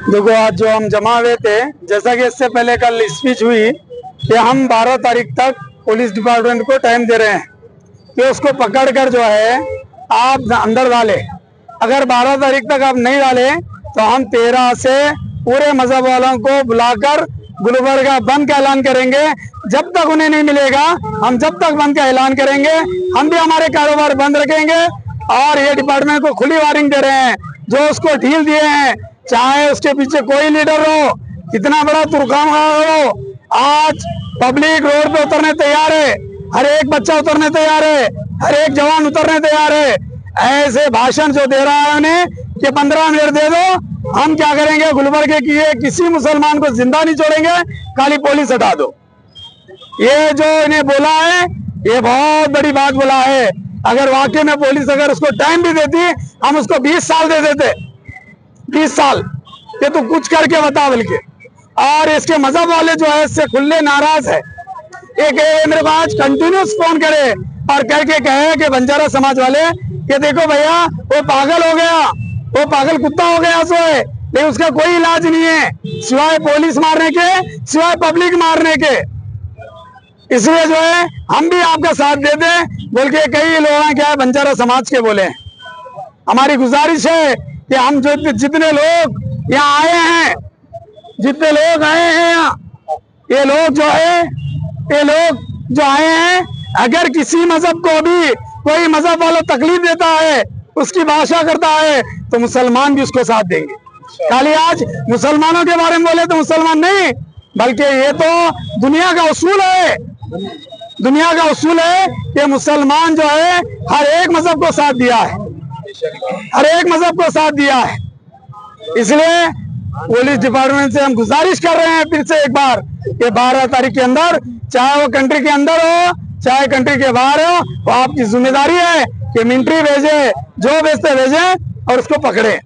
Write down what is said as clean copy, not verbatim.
देखो, आज जो हम जमा हुए थे, जैसा कि इससे पहले कल स्पीच हुई कि हम 12 तारीख तक पुलिस डिपार्टमेंट को टाइम दे रहे हैं कि उसको पकड़कर जो है आप अंदर डाले। अगर 12 तारीख तक आप नहीं डाले तो हम 13 से पूरे मजहब वालों को बुलाकर गुलबर्गा बंद का ऐलान करेंगे। जब तक उन्हें नहीं मिलेगा हम जब तक बंद का ऐलान करेंगे। हम भी हमारे कारोबार बंद रखेंगे और ये डिपार्टमेंट को खुली वार्निंग दे रहे हैं। जो उसको ढील दिए हैं, चाहे उसके पीछे कोई लीडर हो, कितना बड़ा तुर्काम हो, आज पब्लिक रोड पे उतरने तैयार है। हर एक बच्चा उतरने तैयार है, हर एक जवान उतरने तैयार है। ऐसे भाषण जो दे रहा है उन्हें कि 15 मिनट दे दो, हम क्या करेंगे, गुलबर्गे की किसी मुसलमान को जिंदा नहीं छोड़ेंगे, खाली पुलिस हटा दो। ये जो इन्हें बोला है ये बहुत बड़ी बात बोला है। अगर वाकई में पुलिस अगर उसको टाइम भी देती हम उसको 20 साल दे देते, 20 साल ये तो कुछ करके बता। बल्कि और इसके मजहब वाले जो है इससे खुले नाराज है। एक मेरे को आज कंटिन्यूस फोन करे और करके कहे कि बंजारा समाज वाले कि देखो भैया वो पागल हो गया, वो पागल कुत्ता हो गया सो है, लेकिन उसका कोई इलाज नहीं है सिवाय पुलिस मारने के, सिवाय पब्लिक मारने के। इसलिए जो है हम भी आपका साथ दे दें बोल के कई लोग क्या है बंजारा समाज के बोले। हमारी गुजारिश है कि हम जो जितने लोग यहाँ आए हैं, जितने लोग आए हैं यहाँ, ये लोग जो है, ये लोग जो आए हैं, अगर किसी मजहब को भी कोई मजहब वाला तकलीफ देता है, उसकी भाषा करता है, तो मुसलमान भी उसको साथ देंगे। खाली आज मुसलमानों के बारे में बोले तो मुसलमान नहीं, बल्कि ये तो दुनिया का उसूल है। दुनिया का उसूल है कि मुसलमान जो है हर एक मजहब को साथ दिया है, हर एक मजहब को साथ दिया है। इसलिए पुलिस डिपार्टमेंट से हम गुजारिश कर रहे हैं फिर से एक बार कि 12 तारीख के अंदर, चाहे वो कंट्री के अंदर हो चाहे कंट्री के बाहर हो, वो आपकी जिम्मेदारी है कि मिलिट्री भेजे, जो भेजते भेजे और उसको पकड़े।